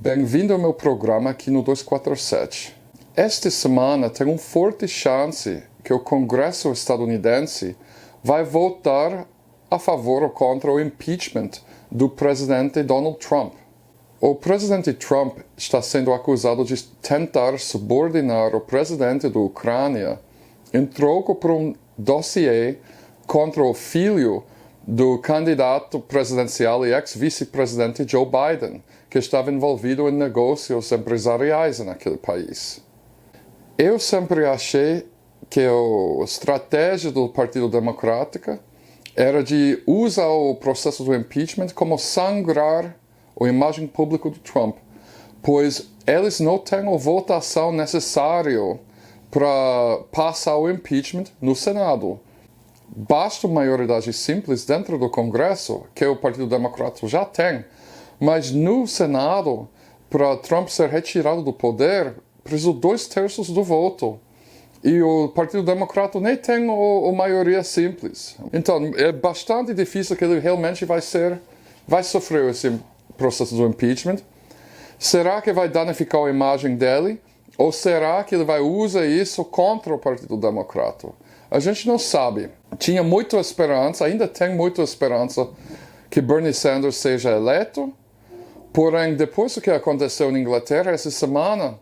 Bem-vindo ao meu programa aqui no 247. Esta semana tem uma forte chance que o Congresso estadunidense vai votar a favor ou contra o impeachment do presidente Donald Trump. O presidente Trump está sendo acusado de tentar subordinar o presidente da Ucrânia em troca por um dossiê contra o filho do candidato presidencial e ex-vice-presidente Joe Biden, que estava envolvido em negócios empresariais naquele país. Eu sempre achei que a estratégia do Partido Democrático era de usar o processo do impeachment como sangrar a imagem pública do Trump, pois eles não têm a votação necessária para passar o impeachment no Senado. Basta uma maioridade simples dentro do Congresso, que o Partido Democrático já tem, mas no Senado, para Trump ser retirado do poder, precisa 2/3 do voto. E o Partido Democrático nem tem a maioria simples. Então, é bastante difícil que ele realmente vai sofrer esse processo do impeachment. Será que vai danificar a imagem dele? Ou será que ele vai usar isso contra o Partido Democrático? A gente não sabe. Tinha muita esperança, ainda tem muita esperança que Bernie Sanders seja eleito. Porém, depois do que aconteceu na Inglaterra essa semana,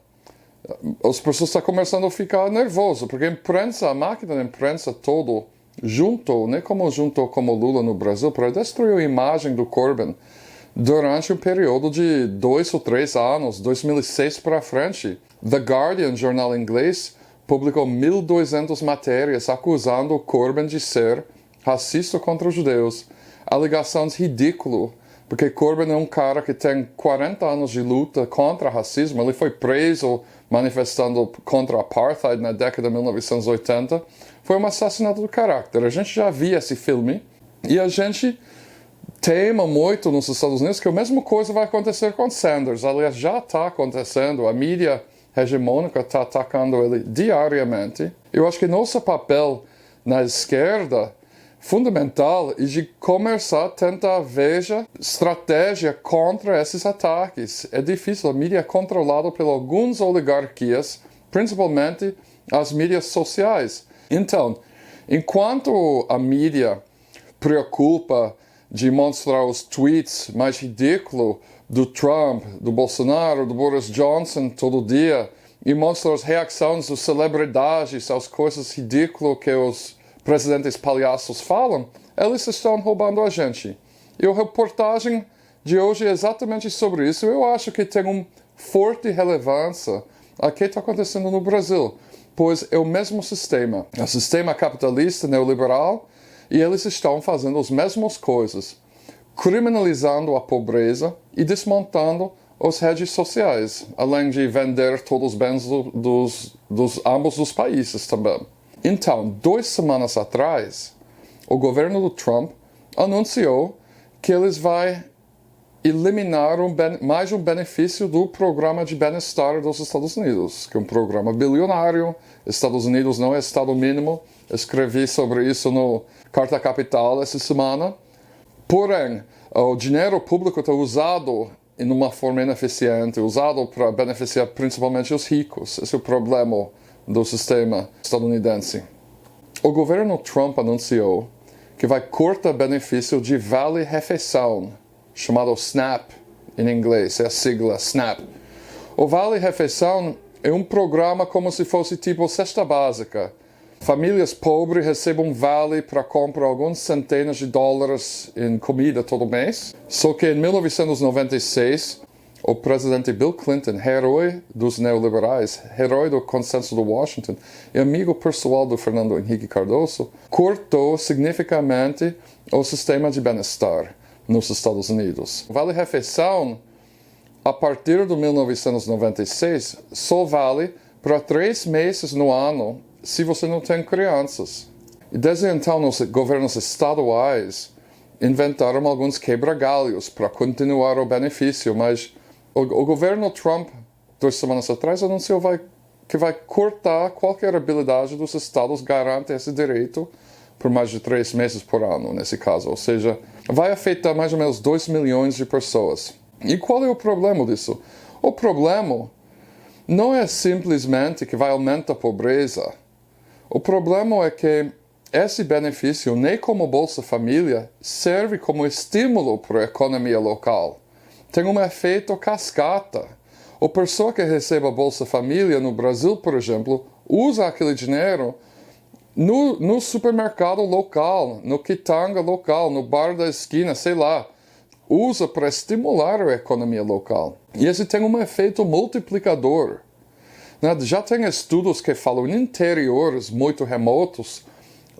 as pessoas estão começando a ficar nervosas, porque a máquina da imprensa toda juntou, nem como juntou como Lula no Brasil, para destruir a imagem do Corbyn durante um período de 2 ou 3 anos, 2006 para frente. The Guardian, jornal inglês, publicou 1.200 matérias acusando o Corbyn de ser racista contra os judeus. Alegações ridículas, porque Corbyn é um cara que tem 40 anos de luta contra o racismo. Ele foi preso manifestando contra o apartheid na década de 1980. Foi um assassinato do caráter. A gente já viu esse filme e a gente tema muito nos Estados Unidos que a mesma coisa vai acontecer com Sanders. Aliás, já está acontecendo. A mídia hegemônica está atacando ele diariamente. Eu acho que nosso papel na esquerda fundamental é de começar a tentar ver estratégia contra esses ataques. É difícil, a mídia é controlada por algumas oligarquias, principalmente as mídias sociais. Então, enquanto a mídia preocupa de mostrar os tweets mais ridículos do Trump, do Bolsonaro, do Boris Johnson todo dia, e mostra as reações das celebridades às coisas ridículas que os presidentes palhaços falam, eles estão roubando a gente. E a reportagem de hoje é exatamente sobre isso. Eu acho que tem uma forte relevância a que está acontecendo no Brasil, pois é o mesmo sistema, o sistema capitalista neoliberal, e eles estão fazendo as mesmas coisas, criminalizando a pobreza e desmontando as redes sociais, além de vender todos os bens dos ambos os países também. Então, 2 semanas atrás, o governo do Trump anunciou que eles vão eliminar mais um benefício do programa de bem-estar dos Estados Unidos, que é um programa bilionário. Estados Unidos não é estado mínimo. Escrevi sobre isso no Carta Capital essa semana. Porém, o dinheiro público está usado de uma forma ineficiente, usado para beneficiar principalmente os ricos. Esse é o problema do sistema estadunidense. O governo Trump anunciou que vai cortar benefício de vale-refeição, chamado SNAP em inglês, é a sigla SNAP. O vale-refeição é um programa como se fosse tipo cesta básica. Famílias pobres recebem um vale para comprar algumas centenas de dólares em comida todo mês. Só que em 1996, o presidente Bill Clinton, herói dos neoliberais, herói do consenso de Washington e amigo pessoal do Fernando Henrique Cardoso, cortou significativamente o sistema de bem-estar nos Estados Unidos. O vale-refeição, a partir de 1996, só vale para 3 meses no ano se você não tem crianças. E desde então, os governos estaduais inventaram alguns quebra-galhos para continuar o benefício, mas o governo Trump, 2 semanas atrás, anunciou que vai cortar qualquer habilidade dos estados garante esse direito por mais de 3 meses por ano, nesse caso. Ou seja, vai afetar mais ou menos 2 milhões de pessoas. E qual é o problema disso? O problema não é simplesmente que vai aumentar a pobreza. O problema é que esse benefício, nem como Bolsa Família, serve como estímulo para a economia local. Tem um efeito cascata. A pessoa que recebe a Bolsa Família no Brasil, por exemplo, usa aquele dinheiro no supermercado local, no quitanga local, no bar da esquina, sei lá. Usa para estimular a economia local. E esse tem um efeito multiplicador. Já tem estudos que falam em interiores muito remotos,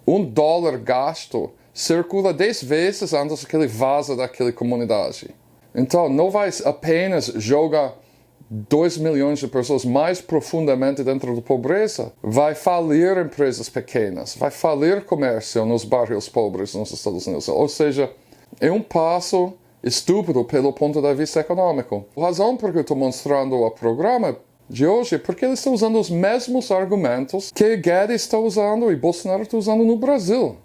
$1 gasto circula 10 vezes antes que ele vaza daquela comunidade. Então, não vai apenas jogar 2 milhões de pessoas mais profundamente dentro da pobreza, vai falir empresas pequenas, vai falir comércio nos bairros pobres nos Estados Unidos. Ou seja, é um passo estúpido pelo ponto de vista econômico. A razão por que eu estou mostrando o programa de hoje é porque eles estão usando os mesmos argumentos que Guedes está usando e Bolsonaro está usando no Brasil.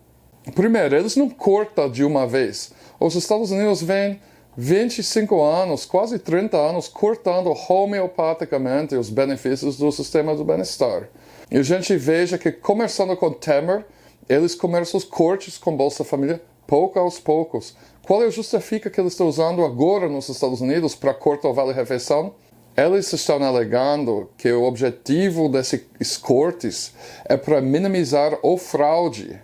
Primeiro, eles não cortam de uma vez. Os Estados Unidos vêm 25 anos, quase 30 anos, cortando homeopaticamente os benefícios do sistema do bem-estar. E a gente veja que, começando com Temer, eles começam os cortes com Bolsa Família pouco aos poucos. Qual é a justificativa que eles estão usando agora nos Estados Unidos para cortar o vale-refeição? Eles estão alegando que o objetivo desses cortes é para minimizar o fraude.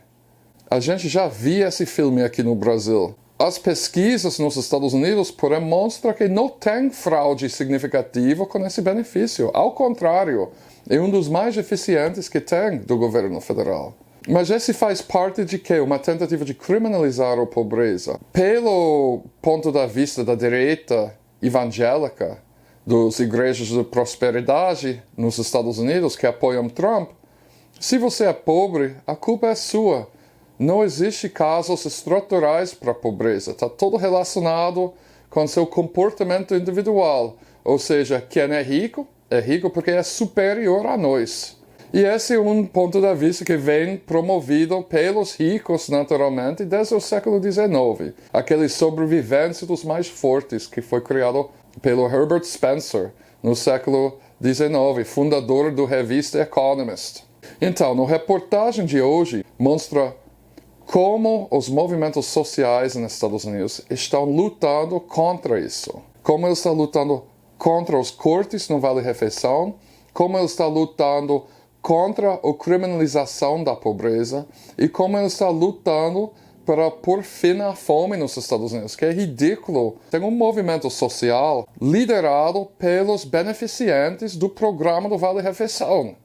A gente já viu esse filme aqui no Brasil. As pesquisas nos Estados Unidos, porém, mostram que não tem fraude significativa com esse benefício. Ao contrário, é um dos mais eficientes que tem do governo federal. Mas esse faz parte de quê? Uma tentativa de criminalizar a pobreza. Pelo ponto de vista da direita evangélica, das igrejas de prosperidade nos Estados Unidos que apoiam Trump, se você é pobre, a culpa é sua. Não existe casos estruturais para a pobreza. Está tudo relacionado com seu comportamento individual. Ou seja, quem é rico porque é superior a nós. E esse é um ponto de vista que vem promovido pelos ricos, naturalmente, desde o século XIX. Aquele sobrevivência dos mais fortes, que foi criado pelo Herbert Spencer, no século XIX, fundador da revista Economist. Então, na reportagem de hoje, mostra como os movimentos sociais nos Estados Unidos estão lutando contra isso. Como eles estão lutando contra os cortes no vale-refeição, como eles estão lutando contra a criminalização da pobreza e como eles estão lutando para pôr fim à fome nos Estados Unidos, que é ridículo. Tem um movimento social liderado pelos beneficiantes do programa do Vale-Refeição.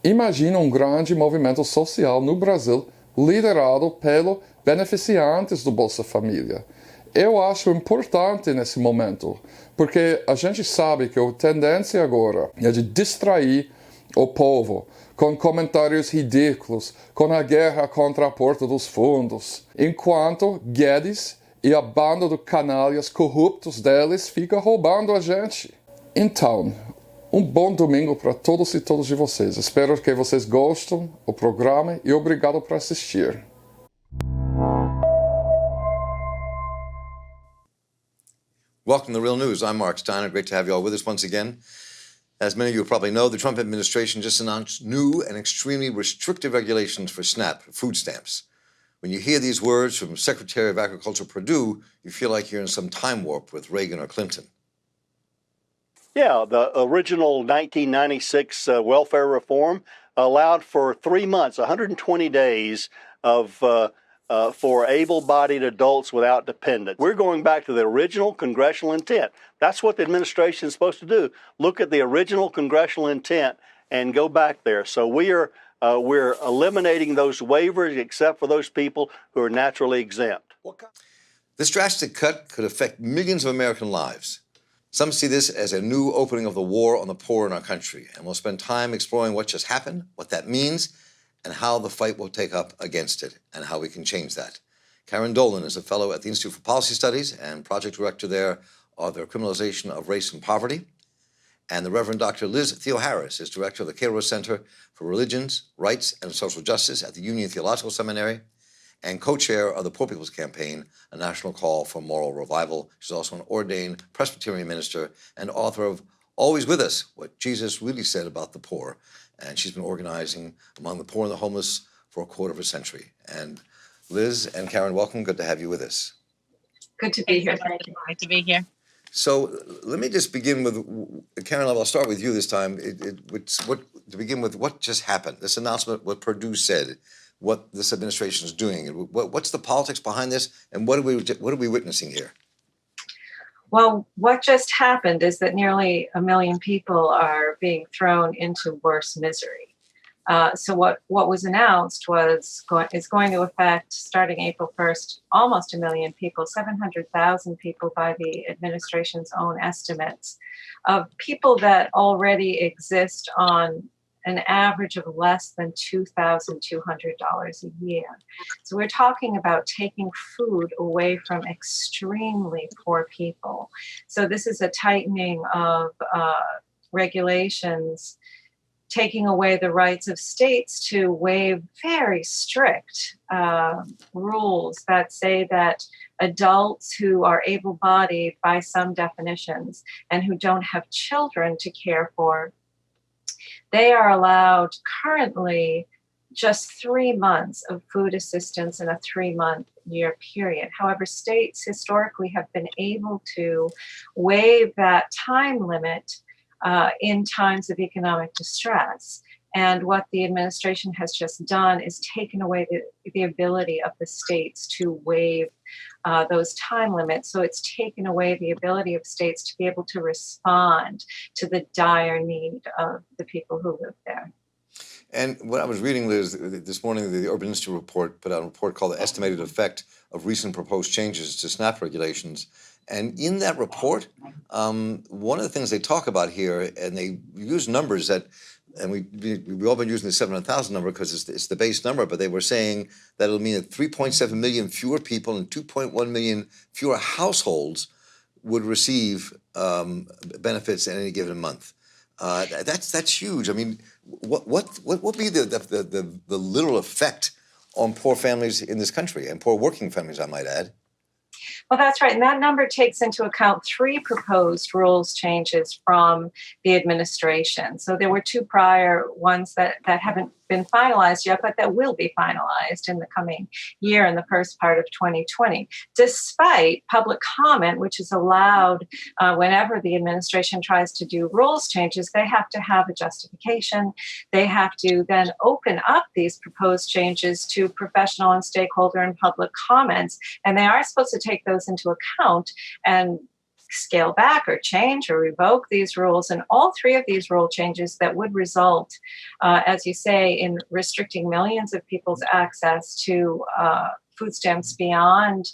Imagina um grande movimento social no Brasil liderado pelos beneficiantes do Bolsa Família. Eu acho importante nesse momento, porque a gente sabe que a tendência agora é de distrair o povo com comentários ridículos, com a guerra contra a porta dos fundos, enquanto Guedes e a banda de canalhas corruptos deles fica roubando a gente. Então, um bom domingo para todos e todas de vocês. Espero que vocês gostem do programa e obrigado por assistir. Welcome to Real News. I'm Mark Steiner. Great to have you all with us once again. As many of you probably know, the Trump administration just announced new and extremely restrictive regulations for SNAP, food stamps. When you hear these words from Secretary of Agriculture Perdue, you feel like you're in some time warp with Reagan or Clinton. Yeah, the original 1996 welfare reform allowed for 3 months, 120 days of for able-bodied adults without dependents. We're going back to the original congressional intent. That's what the administration is supposed to do. Look at the original congressional intent and go back there. So we're eliminating those waivers except for those people who are naturally exempt. This drastic cut could affect millions of American lives. Some see this as a new opening of the war on the poor in our country, and we'll spend time exploring what just happened, what that means, and how the fight will take up against it, and how we can change that. Karen Dolan is a fellow at the Institute for Policy Studies and project director there of the criminalization of race and poverty. And the Reverend Dr. Liz Theo-Harris is director of the Cairo Center for Religions, Rights, and Social Justice at the Union Theological Seminary. and co-chair of the Poor People's Campaign, a national call for moral revival. She's also an ordained Presbyterian minister and author of Always With Us, What Jesus Really Said About the Poor. And she's been organizing among the poor and the homeless for a quarter of a century. And Liz and Karen, welcome. Good to have you with us. Good to be here. Thank you. Great to be here. So let me just begin with, Karen, I'll start with you this time. To begin with, what just happened? This announcement, what Perdue said, what this administration is doing. What's the politics behind this, and what are we witnessing here? Well, what just happened is that nearly 1 million people are being thrown into worse misery. So what was announced is going to affect, starting April 1st, almost 1 million people, 700,000 people by the administration's own estimates, of people that already exist on an average of less than $2,200 a year. So we're talking about taking food away from extremely poor people. So this is a tightening of regulations, taking away the rights of states to waive very strict rules that say that adults who are able-bodied by some definitions and who don't have children to care for, they are allowed currently just 3 months of food assistance in a 3-month-year period. However, states historically have been able to waive that time limit in times of economic distress. And what the administration has just done is taken away the ability of the states to waive those time limits. So it's taken away the ability of states to be able to respond to the dire need of the people who live there. And what I was reading, Liz, this morning, the Urban Institute report put out a report called The Estimated Effect of Recent Proposed Changes to SNAP Regulations. And in that report, one of the things they talk about here, and they use numbers that, and we've all been using the 700,000 number because it's the base number, but they were saying that it'll mean that 3.7 million fewer people and 2.1 million fewer households would receive benefits in any given month. That's huge. I mean, what would be the literal effect on poor families in this country, and poor working families, I might add? Well, that's right. And that number takes into account 3 proposed rules changes from the administration. So there were 2 prior ones that haven't been finalized yet, but that will be finalized in the coming year, in the first part of 2020, despite public comment, which is allowed whenever the administration tries to do rules changes. They have to have a justification. They have to then open up these proposed changes to professional and stakeholder and public comments, and they are supposed to take those into account and scale back or change or revoke these rules. And all 3 of these rule changes that would result, as you say, in restricting millions of people's access to food stamps beyond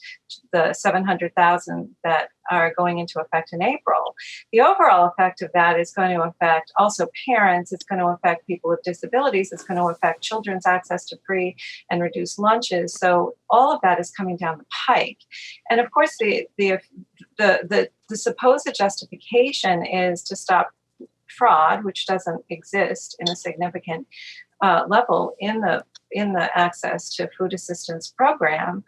the 700,000 that are going into effect in April. The overall effect of that is going to affect also parents. It's going to affect people with disabilities. It's going to affect children's access to free and reduced lunches. So all of that is coming down the pike. And of course, the supposed justification is to stop fraud, which doesn't exist in a significant level in the access to food assistance program.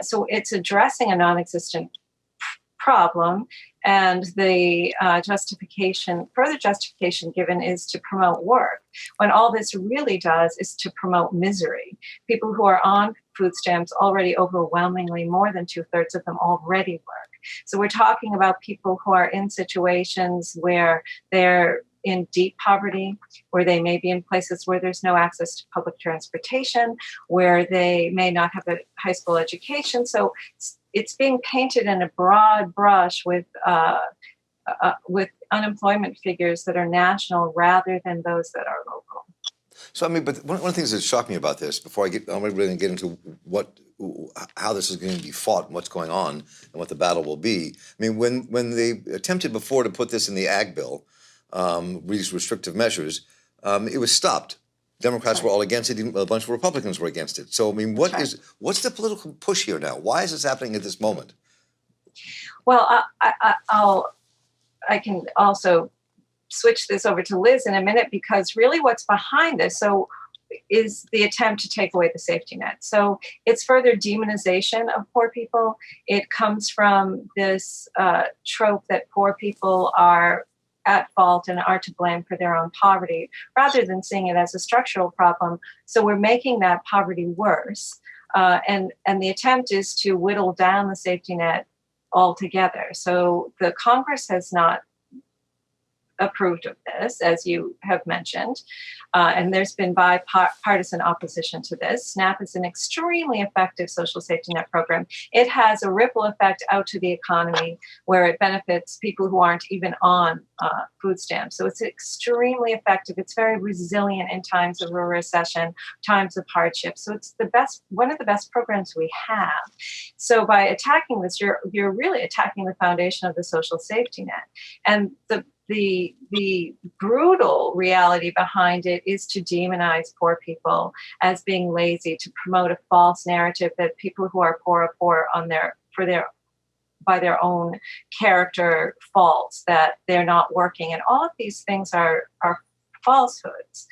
So it's addressing a non-existent problem, and the further justification given is to promote work, when all this really does is to promote misery. People who are on food stamps already, overwhelmingly, more than 2/3 of them already work. So we're talking about people who are in situations where they're in deep poverty, where they may be in places where there's no access to public transportation, where they may not have a high school education. So it's being painted in a broad brush with unemployment figures that are national rather than those that are local. So, I mean, but one of the things that shocked me about this, before I'm really going to get into how this is going to be fought and what's going on and what the battle will be. I mean, when they attempted before to put this in the Ag Bill, these restrictive measures, it was stopped. Democrats were all against it. Even a bunch of Republicans were against it. So, I mean, what's the political push here now? Why is this happening at this moment? Well, I can also switch this over to Liz in a minute, because really what's behind this, so is the attempt to take away the safety net. So it's further demonization of poor people. It comes from this trope that poor people are at fault and are to blame for their own poverty, rather than seeing it as a structural problem. So we're making that poverty worse. And the attempt is to whittle down the safety net altogether. So the Congress has not approved of this, as you have mentioned, and there's been bipartisan opposition to this. SNAP is an extremely effective social safety net program. It has a ripple effect out to the economy where it benefits people who aren't even on food stamps. So it's extremely effective. It's very resilient in times of a recession, times of hardship. So it's one of the best programs we have. So by attacking this, you're really attacking the foundation of the social safety net. And the brutal reality behind it is to demonize poor people as being lazy, to promote a false narrative that people who are poor by their own character faults, that they're not working. And all of these things are falsehoods.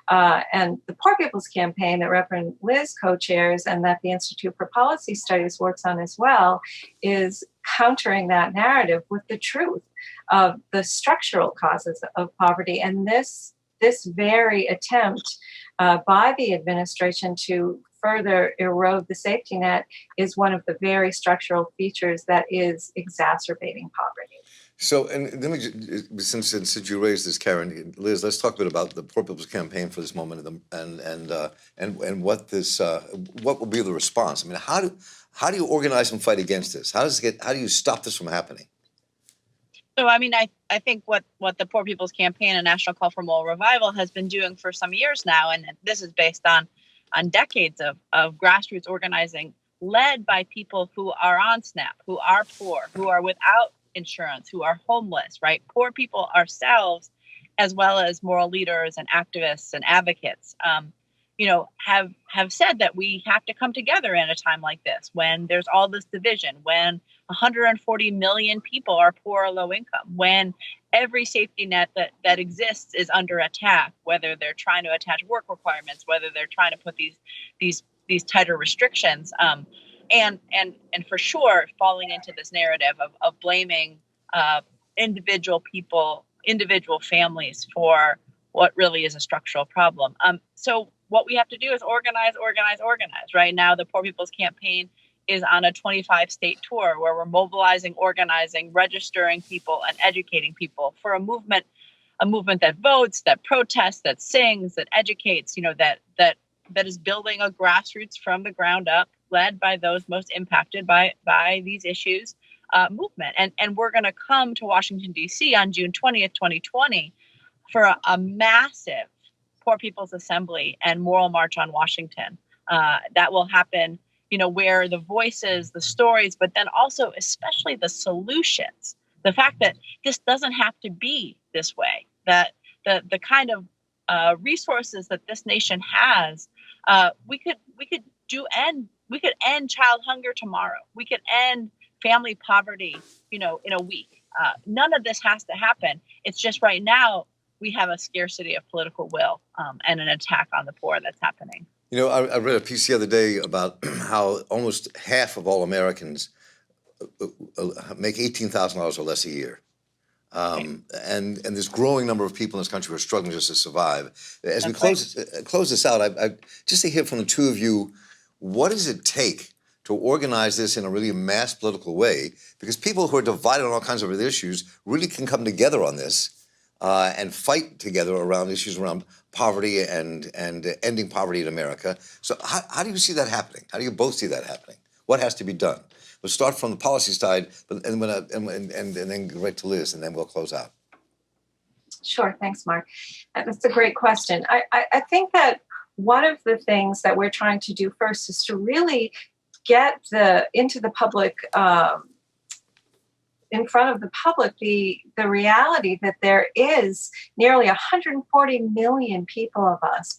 And the Poor People's Campaign that Reverend Liz co-chairs and that the Institute for Policy Studies works on as well is countering that narrative with the truth of the structural causes of poverty. And this very attempt by the administration to further erode the safety net is one of the very structural features that is exacerbating poverty. So, and let me, since you raised this, Karen, Liz, let's talk a bit about the Poor People's Campaign for this moment, and what this what will be the response. I mean, how do you organize and fight against this? How do you stop this from happening? So, I mean, I think what the Poor People's Campaign and National Call for Moral Revival has been doing for some years now, and this is based on decades of grassroots organizing led by people who are on SNAP, who are poor, who are without insurance, who are homeless, right? Poor people ourselves, as well as moral leaders and activists and advocates, have said that we have to come together in a time like this, when there's all this division, when 140 million people are poor or low income, when every safety net that exists is under attack, whether they're trying to attach work requirements, whether they're trying to put these tighter restrictions, and for sure falling into this narrative of blaming individual people, individual families for what really is a structural problem. So what we have to do is organize. Right now, the Poor People's Campaign is on a 25-state tour where we're mobilizing, organizing, registering people, and educating people for a movement that votes, that protests, that sings, that educates, that is building a grassroots from the ground up, led by those most impacted by these issues, movement. And we're going to come to Washington, D.C. on June 20th, 2020 for a massive Poor People's Assembly and Moral March on Washington. That will happen, where the voices, the stories, but then also especially the solutions, the fact that this doesn't have to be this way, that the kind of resources that this nation has, we could end child hunger tomorrow. We could end family poverty, in a week. None of this has to happen. It's just right now we have a scarcity of political will and an attack on the poor that's happening. I read a piece the other day about how almost half of all Americans make $18,000 or less a year. And this growing number of people in this country who are struggling just to survive. As we close this out, I just to hear from the two of you, what does it take to organize this in a really mass political way? Because people who are divided on all kinds of other issues really can come together on this and fight together around issues around poverty and ending poverty in America. So how do you see that happening? How do you both see that happening? What has to be done? We'll start from the policy side, and then go right to Liz, and then we'll close out. Sure, thanks, Mark. That's a great question. I think that one of the things that we're trying to do first is to really get into the public in front of the public the reality that there is nearly 140 million people of us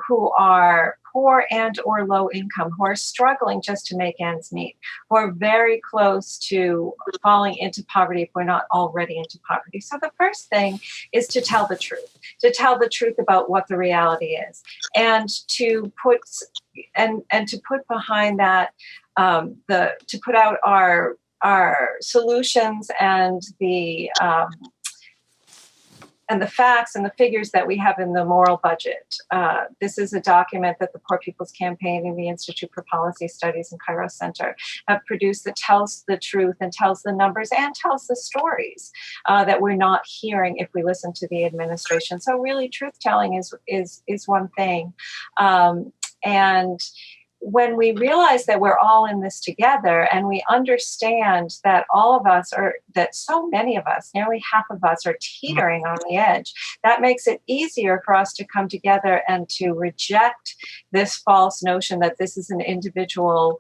who are poor and or low income, who are struggling just to make ends meet, who are very close to falling into poverty if we're not already into poverty. So the first thing is to tell the truth about what the reality is, and to put behind that to put out our solutions and the facts and the figures that we have in the moral budget. This is a document that the Poor People's Campaign and the Institute for Policy Studies and Cairo Center have produced that tells the truth and tells the numbers and tells the stories that we're not hearing if we listen to the administration. So really, truth telling is one thing, and when we realize that we're all in this together and we understand that all of us that so many of us, nearly half of us, are teetering on the edge, that makes it easier for us to come together and to reject this false notion that this is an individual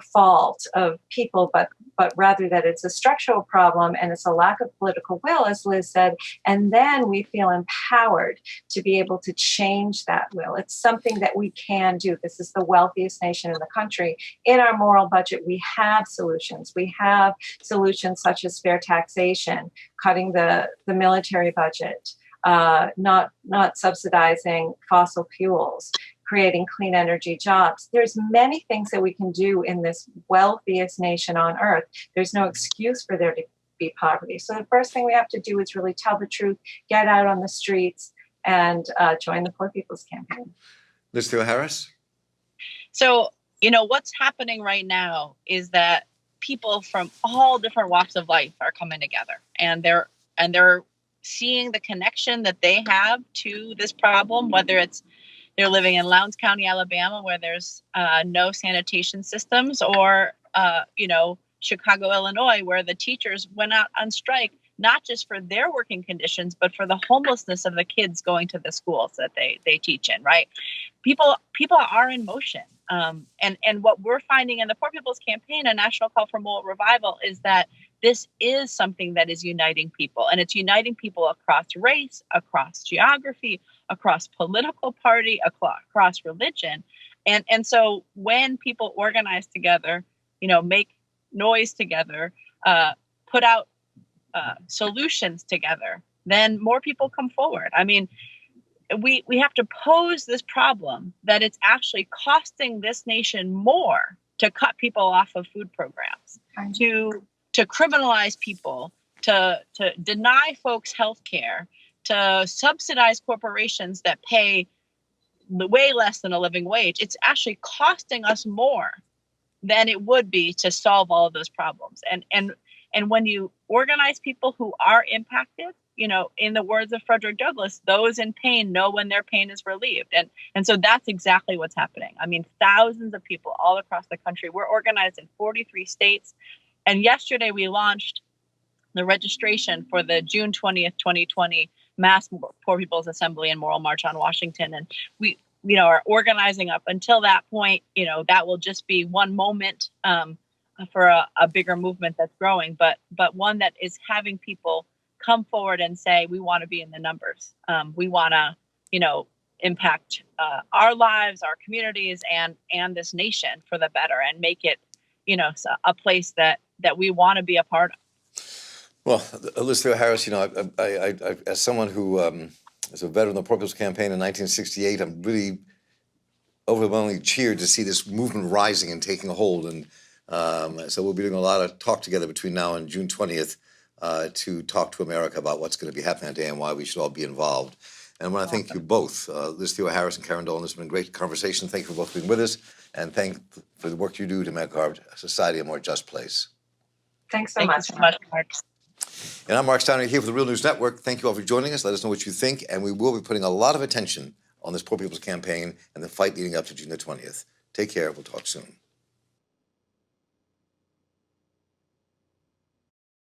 fault of people, but rather that it's a structural problem and it's a lack of political will, as Liz said, and then we feel empowered to be able to change that will. It's something that we can do. This is the wealthiest nation in the country. In our moral budget, we have solutions. We have solutions such as fair taxation, cutting the military budget, not subsidizing fossil fuels, creating clean energy jobs. There's many things that we can do in this wealthiest nation on earth. There's no excuse for there to be poverty. So the first thing we have to do is really tell the truth, get out on the streets, and join the Poor People's Campaign. Liz Theoharis? So, what's happening right now is that people from all different walks of life are coming together, and they're seeing the connection that they have to this problem, whether it's they're living in Lowndes County, Alabama, where there's no sanitation systems, or, Chicago, Illinois, where the teachers went out on strike, not just for their working conditions, but for the homelessness of the kids going to the schools that they teach in, right? People are in motion. And what we're finding in the Poor People's Campaign, a national call for moral revival, is that this is something that is uniting people. And it's uniting people across race, across geography, across political party, across religion. And so when people organize together, make noise together, put out solutions together, then more people come forward. I mean, we have to pose this problem that it's actually costing this nation more to cut people off of food programs, to criminalize people, to deny folks health care, to subsidize corporations that pay way less than a living wage. It's actually costing us more than it would be to solve all of those problems. And when you organize people who are impacted, in the words of Frederick Douglass, those in pain know when their pain is relieved. And so that's exactly what's happening. I mean, thousands of people all across the country. We're organized in 43 states. And yesterday we launched the registration for the June 20th, 2020 Mass Poor People's Assembly and Moral March on Washington. And we are organizing up until that point. That will just be one moment for a bigger movement that's growing, but one that is having people come forward and say, we want to be in the numbers. We want to, impact our lives, our communities, and this nation for the better, and make it, a place that we want to be a part of. Well, Liz Theoharis, I as someone who is a veteran of the Poor People's Campaign in 1968, I'm really overwhelmingly cheered to see this movement rising and taking hold. And so we'll be doing a lot of talk together between now and June 20th to talk to America about what's going to be happening that day and why we should all be involved. And I want to thank you both, Liz Theoharis and Karen Dolan. This has been a great conversation. Thank you for both being with us, and thank for the work you do to make our society a more just place. Thanks so much, Mark. And I'm Mark Steiner here for the Real News Network. Thank you all for joining us. Let us know what you think, and we will be putting a lot of attention on this Poor People's Campaign and the fight leading up to June the 20th. Take care. We'll talk soon.